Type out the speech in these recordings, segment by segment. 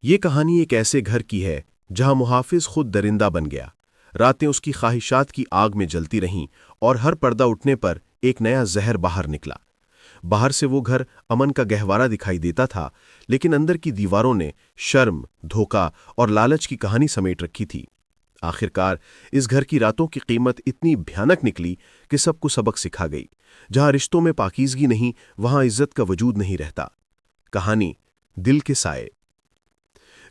ये कहानी एक ऐसे घर की है जहां मुहाफिज खुद दरिंदा बन गया। रातें उसकी ख्वाहिशात की आग में जलती रहीं और हर पर्दा उठने पर एक नया जहर बाहर निकला। बाहर से वो घर अमन का गहवारा दिखाई देता था, लेकिन अंदर की दीवारों ने शर्म, धोखा और लालच की कहानी समेट रखी थी। आखिरकार इस घर की रातों की कीमत इतनी भयानक निकली कि सबको सबक सिखा गई। जहां रिश्तों में पाकीज़गी नहीं, वहां इज्जत का वजूद नहीं रहता। कहानी दिल के साए।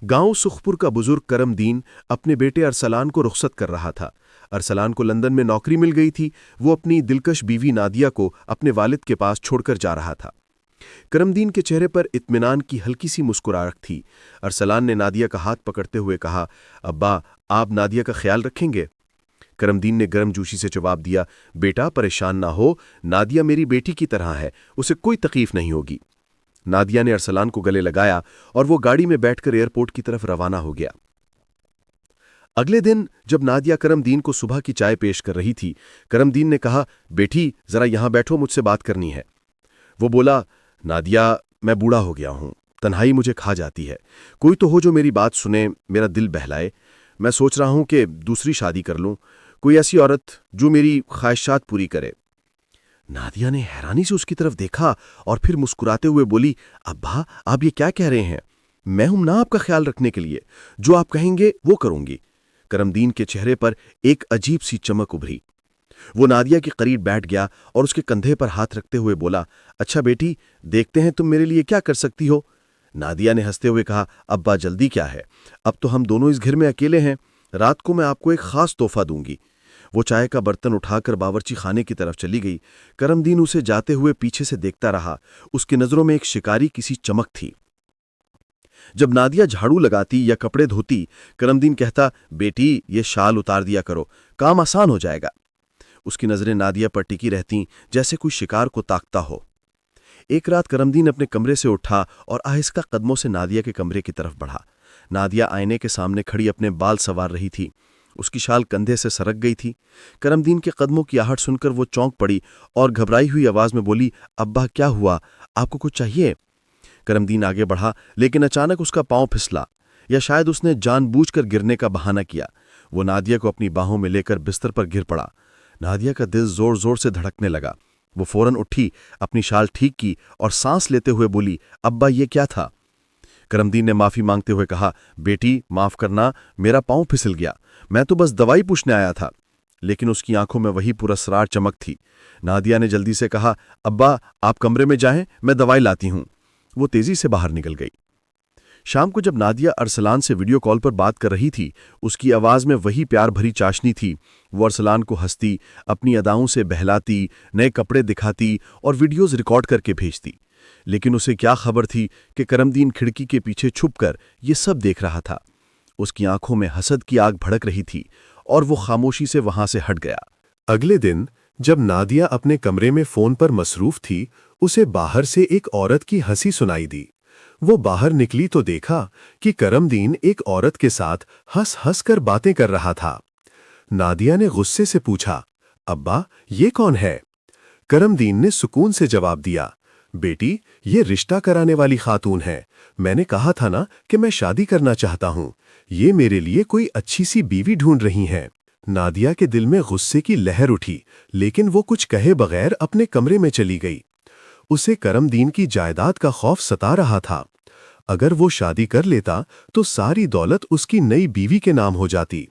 गांव सुखपुर का बुजुर्ग करमदीन अपने बेटे अरसलान को रुखसत कर रहा था। अरसलान को लंदन में नौकरी मिल गई थी। वो अपनी दिलकश बीवी नादिया को अपने वालिद के पास छोड़कर जा रहा था। करमदीन के चेहरे पर इत्मीनान की हल्की सी मुस्कुराहट थी। अरसलान ने नादिया का हाथ पकड़ते हुए कहा, अब्बा, आप नादिया का ख्याल रखेंगे? करमदीन ने गर्मजोशी से जवाब दिया, बेटा परेशान ना हो, नादिया मेरी बेटी की तरह है, उसे कोई तकलीफ नहीं होगी। नादिया ने अरसलान को गले लगाया और वो गाड़ी में बैठकर एयरपोर्ट की तरफ रवाना हो गया। अगले दिन जब नादिया करमदीन को सुबह की चाय पेश कर रही थी, करमदीन ने कहा, बेटी जरा यहां बैठो, मुझसे बात करनी है। वो बोला, नादिया, मैं बूढ़ा हो गया हूं, तन्हाई मुझे खा जाती है, कोई तो हो जो मेरी बात सुने, मेरा दिल बहलाए। मैं सोच रहा हूं कि दूसरी शादी कर लूं, कोई ऐसी औरत जो मेरी ख्वाहिशात पूरी करे। नादिया ने हैरानी से उसकी तरफ देखा और फिर मुस्कुराते हुए बोली, अब्बा, आप ये क्या कह रहे हैं? मैं हूं ना आपका ख्याल रखने के लिए, जो आप कहेंगे वो करूंगी। करमदीन के चेहरे पर एक अजीब सी चमक उभरी। वो नादिया के करीब बैठ गया और उसके कंधे पर हाथ रखते हुए बोला, अच्छा बेटी, देखते हैं तुम मेरे लिए क्या कर सकती हो। नादिया ने हंसते हुए कहा, अब्बा जल्दी क्या है, अब तो हम दोनों इस घर में अकेले हैं, रात को मैं आपको एक खास तोहफा दूंगी। वो चाय का बर्तन उठाकर बावर्ची खाने की तरफ चली गई। करमदीन उसे जाते हुए पीछे से देखता रहा। उसकी नजरों में एक शिकारी किसी चमक थी। जब नादिया झाड़ू लगाती या कपड़े धोती, करमदीन कहता, बेटी ये शाल उतार दिया करो, काम आसान हो जाएगा। उसकी नजरें नादिया पर टिकी रहतीं, जैसे कोई शिकार को ताकता हो। एक रात करमदीन अपने कमरे से उठा और आहिस्ता कदमों से नादिया के कमरे की तरफ बढ़ा। नादिया आईने के सामने खड़ी अपने बाल संवार रही थी। उसकी शाल कंधे से सरक गई थी। करमदीन के कदमों की आहट सुनकर वो चौंक पड़ी और घबराई हुई आवाज में बोली, अब्बा क्या हुआ, आपको कुछ चाहिए? करमदीन आगे बढ़ा, लेकिन अचानक उसका पांव फिसला, या शायद उसने जानबूझकर गिरने का बहाना किया। वो नादिया को अपनी बाहों में लेकर बिस्तर पर गिर पड़ा। नादिया का दिल जोर जोर से धड़कने लगा। वो फौरन उठी, अपनी शाल ठीक की और सांस लेते हुए बोली, अब्बा ये क्या था? करमदीन ने माफी मांगते हुए कहा, बेटी माफ करना, मेरा पांव फिसल गया, मैं तो बस दवाई पूछने आया था। लेकिन उसकी आंखों में वही पुरस्कार चमक थी। नादिया ने जल्दी से कहा, अब्बा आप कमरे में जाएं, मैं दवाई लाती हूं। वो तेजी से बाहर निकल गई। शाम को जब नादिया अरसलान से वीडियो कॉल पर बात कर रही थी, उसकी आवाज में वही प्यार भरी चाशनी थी। वो अरसलान को हंसती, अपनी अदाओं से बहलाती, नए कपड़े दिखाती और वीडियोज रिकॉर्ड करके भेजती। लेकिन उसे क्या खबर थी कि करमदीन खिड़की के पीछे छुपकर ये सब देख रहा था। उसकी आंखों में हसद की आग भड़क रही थी और वो खामोशी से वहां से हट गया। अगले दिन जब नादिया अपने कमरे में फोन पर मसरूफ थी, उसे बाहर से एक औरत की हंसी सुनाई दी। वो बाहर निकली तो देखा कि करमदीन एक औरत के साथ हंस हंस कर बातें कर रहा था। नादिया ने गुस्से से पूछा, अब्बा ये कौन है? करमदीन ने सुकून से जवाब दिया, बेटी ये रिश्ता कराने वाली खातून है। मैंने कहा था ना कि मैं शादी करना चाहता हूँ, ये मेरे लिए कोई अच्छी सी बीवी ढूंढ रही हैं। नादिया के दिल में गुस्से की लहर उठी, लेकिन वो कुछ कहे बगैर अपने कमरे में चली गई। उसे करमदीन की जायदाद का खौफ सता रहा था। अगर वो शादी कर लेता तो सारी दौलत उसकी नई बीवी के नाम हो जाती।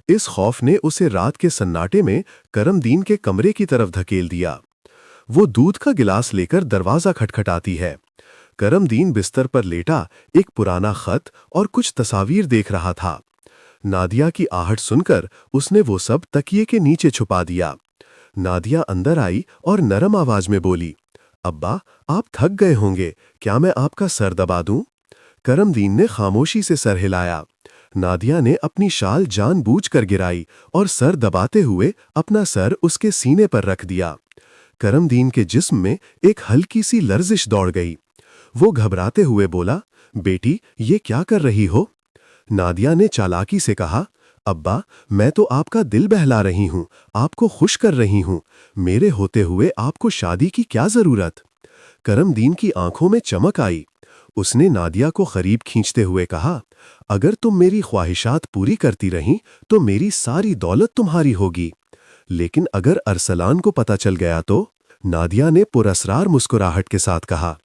इस खौफ ने उसे रात के सन्नाटे में करमदीन के कमरे की तरफ धकेल दिया। वो दूध का गिलास लेकर दरवाजा खटखटाती है। करमदीन बिस्तर पर लेटा एक पुराना खत और कुछ तस्वीर देख रहा था। नादिया की आहट सुनकर उसने वो सब तकिए के नीचे छुपा दिया। नादिया अंदर आई और नरम आवाज में बोली, अब्बा आप थक गए होंगे, क्या मैं आपका सर दबा दूं? करमदीन ने खामोशी से सर हिलाया। नादिया ने अपनी शाल जानबूझकर गिराई और सर दबाते हुए अपना सर उसके सीने पर रख दिया। करमदीन के जिस्म में एक हल्की सी लर्जिश दौड़ गई। वो घबराते हुए बोला, बेटी ये क्या कर रही हो? नादिया ने चालाकी से कहा, अब्बा मैं तो आपका दिल बहला रही हूं, आपको खुश कर रही हूं, मेरे होते हुए आपको शादी की क्या जरूरत? करमदीन की आंखों में चमक आई। उसने नादिया को करीब खींचते हुए कहा, अगर तुम मेरी ख्वाहिशात पूरी करती रहीं तो मेरी सारी दौलत तुम्हारी होगी, लेकिन अगर अरसलान को पता चल गया तो? नादिया ने पुरस्रार मुस्कुराहट के साथ कहा,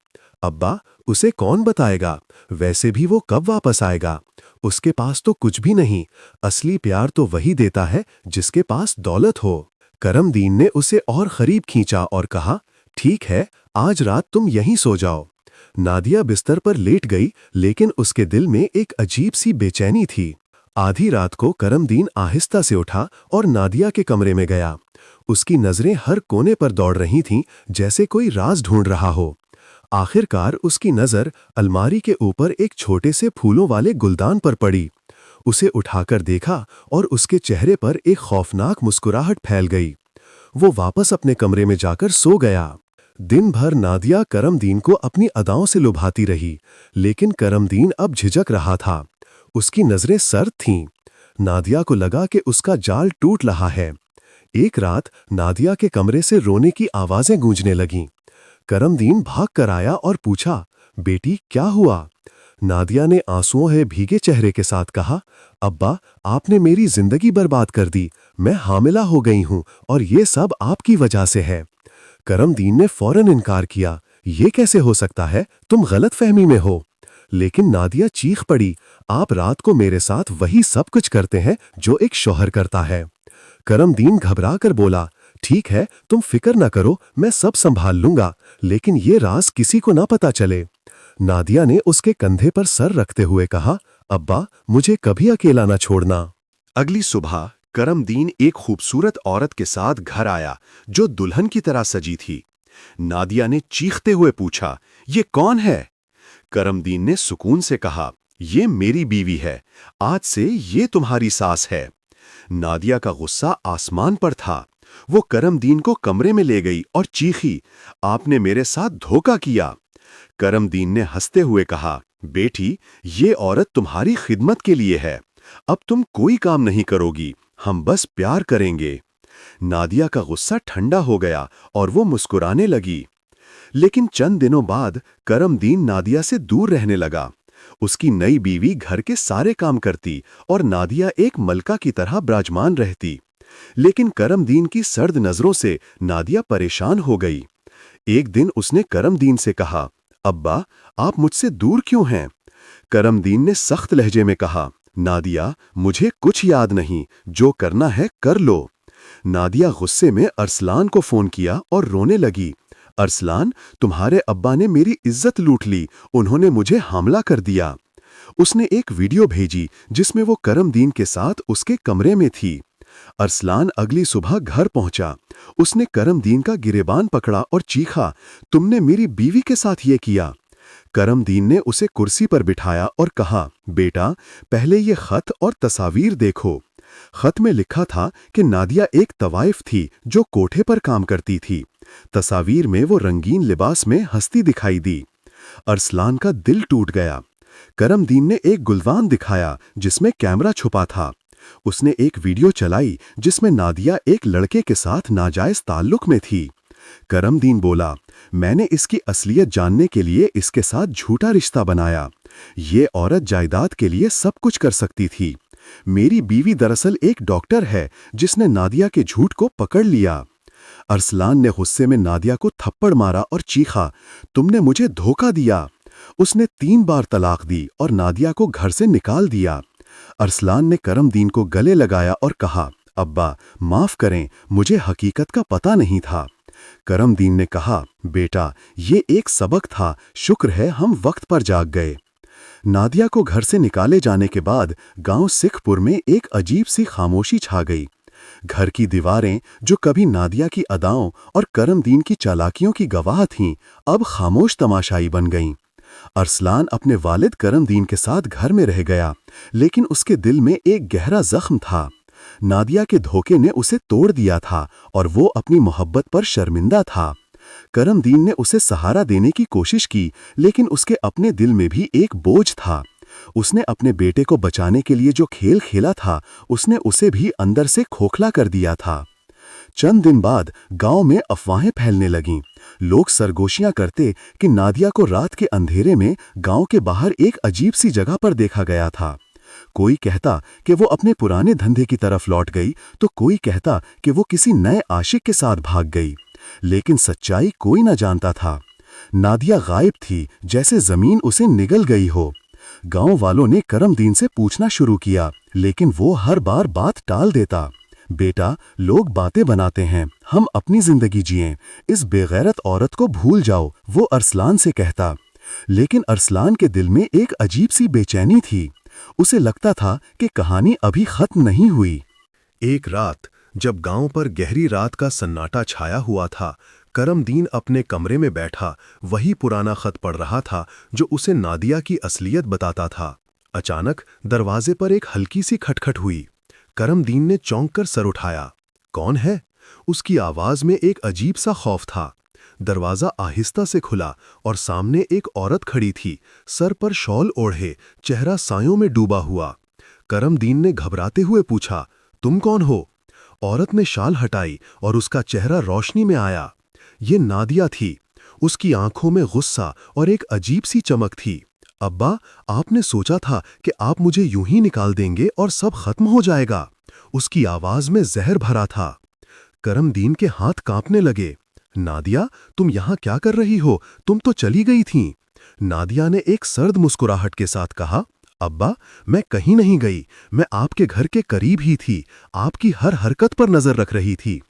अब्बा, उसे कौन बताएगा? वैसे भी वो कब वापस आएगा? उसके पास तो कुछ भी नहीं। असली प्यार तो वही देता है जिसके पास दौलत हो। करमदीन ने उसे और करीब खींचा और कहा, ठीक है, आज रात तुम यहीं सो जाओ। नादिया बिस्तर पर लेट गई, लेकिन उसके दिल में एक अजीब सी बेचैनी थी। आधी रात को करमदीन आहिस्ता से उठा और नादिया के कमरे में गया। उसकी नजरें हर कोने पर दौड़ रही थीं, जैसे कोई राज ढूंढ रहा हो। आखिरकार उसकी नजर अलमारी के ऊपर एक छोटे से फूलों वाले गुलदान पर पड़ी। उसे उठाकर देखा और उसके चेहरे पर एक खौफनाक मुस्कुराहट फैल गई। वो वापस अपने कमरे में जाकर सो गया। दिन भर नादिया करमदीन को अपनी अदाओं से लुभाती रही, लेकिन करमदीन अब झिझक रहा था। उसकी नजरें सर्द थीं। नादिया को लगा कि उसका जाल टूट रहा है। एक रात नादिया के कमरे से रोने की आवाजें गूंजने लगीं। करमदीन भाग कर आया और पूछा, बेटी क्या हुआ? नादिया ने आंसुओं है भीगे चेहरे के साथ कहा, अब्बा, आपने मेरी जिंदगी बर्बाद कर दी। मैं हामिला हो गई हूं और ये सब आपकी वजह से है। करमदीन ने फौरन इनकार किया, ये कैसे हो सकता है? तुम गलतफहमी में हो। लेकिन नादिया चीख पड़ी, आप रात को मेरे साथ वही सब कुछ करते हैं जो एक शौहर करता है। करमदीन घबरा कर बोला, ठीक है, तुम फिक्र न करो, मैं सब संभाल लूंगा, लेकिन ये राज किसी को ना पता चले। नादिया ने उसके कंधे पर सर रखते हुए कहा, अब्बा, मुझे कभी अकेला न छोड़ना। अगली सुबह करमदीन एक खूबसूरत औरत के साथ घर आया जो दुल्हन की तरह सजी थी। नादिया ने चीखते हुए पूछा, ये कौन है? करमदीन ने सुकून से कहा, ये मेरी बीवी है, आज से ये तुम्हारी सास है। नादिया का गुस्सा आसमान पर था। वो करमदीन को कमरे में ले गई और चीखी, आपने मेरे साथ धोखा किया। करमदीन ने हंसते हुए कहा, बेटी, ये औरत तुम्हारी खिदमत के लिए है। अब तुम कोई काम नहीं करोगी, हम बस प्यार करेंगे। नादिया का गुस्सा ठंडा हो गया और वो मुस्कुराने लगी। लेकिन चंद दिनों बाद करमदीन नादिया से दूर रहने लगा। उसकी नई बीवी घर के सारे काम करती और नादिया एक मलका की तरह विराजमान रहती। लेकिन करमदीन की सर्द नजरों से नादिया परेशान हो गई। एक दिन उसने करमदीन से कहा, अब्बा, आप मुझसे दूर क्यों हैं? करमदीन ने सख्त लहजे में कहा, नादिया, मुझे कुछ याद नहीं, जो करना है कर लो। नादिया गुस्से में अरसलान को फोन किया और रोने लगी, अरसलान, तुम्हारे अब्बा ने मेरी इज्जत लूट ली, उन्होंने मुझे हमला कर दिया। उसने एक वीडियो भेजी जिसमें वो करमदीन के साथ उसके कमरे में थी। अरसलान अगली सुबह घर पहुंचा। उसने करमदीन का गिरेबान पकड़ा और चीखा, तुमने मेरी बीवी के साथ ये किया। करमदीन ने उसे कुर्सी पर बिठाया और कहा, बेटा, पहले ये खत और तस्वीर देखो। खत में लिखा था कि नादिया एक तवाइफ थी जो कोठे पर काम करती थी। तस्वीर में वो रंगीन लिबास में हंसती दिखाई दी। अरसलान का दिल टूट गया। करमदीन ने एक गुलदान दिखाया जिसमें कैमरा छुपा था। उसने एक वीडियो चलाई जिसमें नादिया एक लड़के के साथ नाजायज ताल्लुक में थी। करमदीन बोला, मैंने इसकी असलियत जानने के लिए इसके साथ झूठा रिश्ता बनाया। ये औरत जायदाद के लिए सब कुछ कर सकती थी। मेरी बीवी दरअसल एक डॉक्टर है जिसने नादिया के झूठ को पकड़ लिया। अरसलान ने गुस्से में नादिया को थप्पड़ मारा और चीखा, तुमने मुझे धोखा दिया। उसने 3 बार तलाक दी और नादिया को घर से निकाल दिया। अरसलान ने करमदीन को गले लगाया और कहा, अब्बा, माफ करें, मुझे हकीकत का पता नहीं था। करमदीन ने कहा, बेटा, ये एक सबक था, शुक्र है हम वक्त पर जाग गए। नादिया को घर से निकाले जाने के बाद गांव सिखपुर में एक अजीब सी खामोशी छा गई। घर की दीवारें, जो कभी नादिया की अदाओं और करमदीन की चालाकियों की गवाह थीं, अब खामोश तमाशाई बन गईं। अरसलान अपने वालिद करमदीन के साथ घर में रह गया, लेकिन उसके दिल में एक गहरा जख्म था। नादिया के धोखे ने उसे तोड़ दिया था और वो अपनी मोहब्बत पर शर्मिंदा था। करमदीन ने उसे सहारा देने की कोशिश की, लेकिन उसके अपने दिल में भी एक बोझ था। उसने अपने बेटे को बचाने के लिए जो खेल खेला था, उसने उसे भी अंदर से खोखला कर दिया था। चंद दिन बाद गांव में अफवाहें फैलने लगीं। लोग सरगोशियां करते कि नादिया को रात के अंधेरे में गांव के बाहर एक अजीब सी जगह पर देखा गया था। कोई कहता कि वो अपने पुराने धंधे की तरफ लौट गई, तो कोई कहता कि वो किसी नए आशिक के साथ भाग गई। लेकिन सच्चाई कोई न जानता था। नादिया गायब थी, जैसे जमीन उसे निगल गई हो। गांव वालों ने करमदीन से पूछना शुरू किया, लेकिन वो हर बार बात टाल देता। बेटा, लोग बातें बनाते हैं, हम अपनी जिंदगी जिएं, इस बेगैरत औरत को भूल जाओ, वो अरसलान से कहता। लेकिन अरसलान के दिल में एक अजीब सी बेचैनी थी। उसे लगता था कि कहानी अभी खत्म नहीं हुई। एक रात जब गांव पर गहरी रात का सन्नाटा छाया हुआ था, करमदीन अपने कमरे में बैठा वही पुराना खत पढ़ रहा था जो उसे नादिया की असलियत बताता था। अचानक दरवाजे पर एक हल्की सी खटखट हुई। करमदीन ने चौंक कर सर उठाया। कौन है? उसकी आवाज में एक अजीब सा खौफ था। दरवाजा आहिस्ता से खुला और सामने एक औरत खड़ी थी, सर पर शॉल ओढ़े, चेहरा सायों में डूबा हुआ। करमदीन ने घबराते हुए पूछा, तुम कौन हो? औरत ने शाल हटाई और उसका चेहरा रोशनी में आया। ये नादिया थी। उसकी आंखों में गुस्सा और एक अजीब सी चमक थी। अब्बा, आपने सोचा था कि आप मुझे यूं ही निकाल देंगे और सब खत्म हो जाएगा। उसकी आवाज में जहर भरा था। करमदीन के हाथ कांपने लगे। नादिया, तुम यहां क्या कर रही हो? तुम तो चली गई थीं। नादिया ने एक सर्द मुस्कुराहट के साथ कहा, अब्बा, मैं कहीं नहीं गई। मैं आपके घर के करीब ही थी, आपकी हर हरकत पर नजर रख रही थी।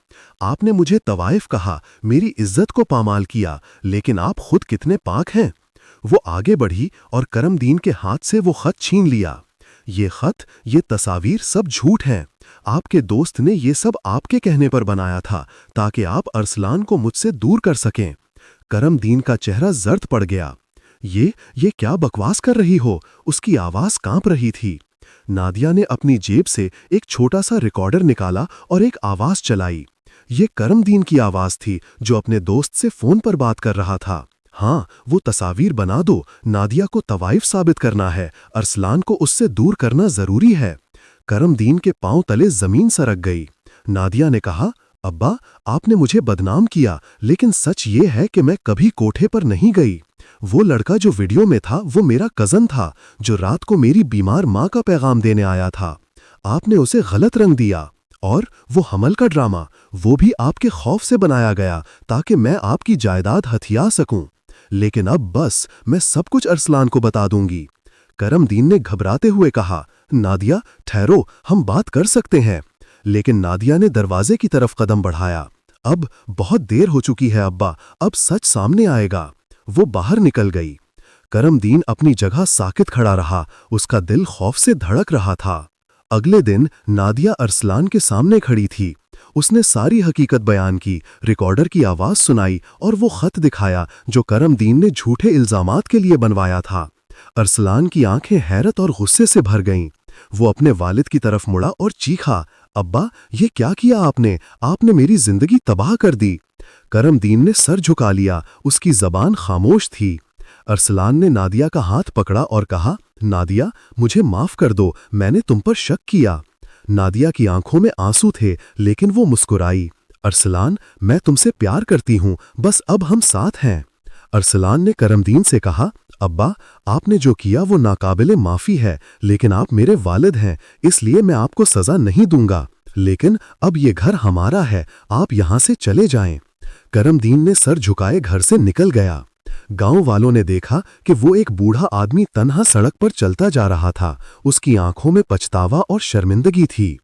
आपने मुझे तवाइफ कहा, मेरी इज्जत को पामाल किया, लेकिन आप खुद कितने पाक हैं। वो आगे बढ़ी और करमदीन के हाथ से वो खत छीन लिया। ये खत, ये तस्वीर सब झूठ हैं। आपके दोस्त ने ये सब आपके कहने पर बनाया था ताकि आप अरसलान को मुझसे दूर कर सकें। करमदीन का चेहरा जर्द पड़ गया। ये क्या बकवास कर रही हो? उसकी आवाज कांप रही थी। नादिया ने अपनी जेब से एक छोटा सा रिकॉर्डर निकाला और एक आवाज चलाई। ये करमदीन की आवाज थी जो अपने दोस्त से फोन पर बात कर रहा था। हाँ, वो तस्वीर बना दो, नादिया को तवाइफ साबित करना है, अरसलान को उससे दूर करना जरूरी है। करमदीन के पांव तले जमीन सरक गई। नादिया ने कहा, अब्बा, आपने मुझे बदनाम किया, लेकिन सच ये है कि मैं कभी कोठे पर नहीं गई। वो लड़का जो वीडियो में था वो मेरा कजन था, जो रात को मेरी बीमार माँ का पैगाम देने आया था। आपने उसे गलत रंग दिया। और वो हमल का ड्रामा, वो भी आपके खौफ से बनाया गया ताकि मैं आपकी जायदाद हथिया सकूं। लेकिन अब बस, मैं सब कुछ अरसलान को बता दूंगी। करमदीन ने घबराते हुए कहा, नादिया, ठहरो, हम बात कर सकते हैं। लेकिन नादिया ने दरवाजे की तरफ कदम बढ़ाया। अब बहुत देर हो चुकी है अब्बा, अब सच सामने आएगा। वो बाहर निकल गई। करमदीन अपनी जगह साकित खड़ा रहा, उसका दिल खौफ से धड़क रहा था। अगले दिन नादिया अरसलान के सामने खड़ी थी। उसने सारी हकीकत बयान की, रिकॉर्डर की आवाज सुनाई और वो खत दिखाया जो करमदीन ने झूठे इल्जामात के लिए बनवाया था। अरसलान की आंखें हैरत और गुस्से से भर गईं। वो अपने वालिद की तरफ मुड़ा और चीखा, अब्बा, ये क्या किया आपने? आपने मेरी जिंदगी तबाह कर दी। करमदीन ने सर झुका लिया, उसकी जबान खामोश थी। अरसलान ने नादिया का हाथ पकड़ा और कहा, नादिया, मुझे माफ कर दो, मैंने तुम पर शक किया। नादिया की आंखों में आंसू थे, लेकिन वो मुस्कुराई। अरसलान, मैं तुमसे प्यार करती हूं, बस अब हम साथ हैं। अरसलान ने करमदीन से कहा, अब्बा, आपने जो किया वो नाकाबिले माफी है, लेकिन आप मेरे वालिद हैं, इसलिए मैं आपको सजा नहीं दूंगा। लेकिन अब ये घर हमारा है, आप यहां से चले जाएं। करमदीन ने सर झुकाए घर से निकल गया। गांव वालों ने देखा कि वो एक बूढ़ा आदमी तन्हा सड़क पर चलता जा रहा था। उसकी आंखों में पछतावा और शर्मिंदगी थी।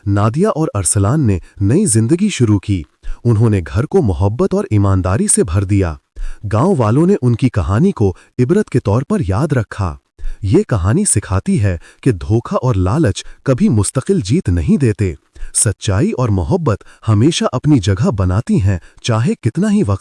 नादिया और अरसलान ने नई जिंदगी शुरू की। उन्होंने घर को मोहब्बत और ईमानदारी से भर दिया। गांव वालों ने उनकी कहानी को इबरत के तौर पर याद रखा। ये कहानी सिखाती है कि धोखा और लालच कभी मुस्तकिल जीत नहीं देते। सच्चाई और मोहब्बत हमेशा अपनी जगह बनाती हैं, चाहे कितना ही वक्त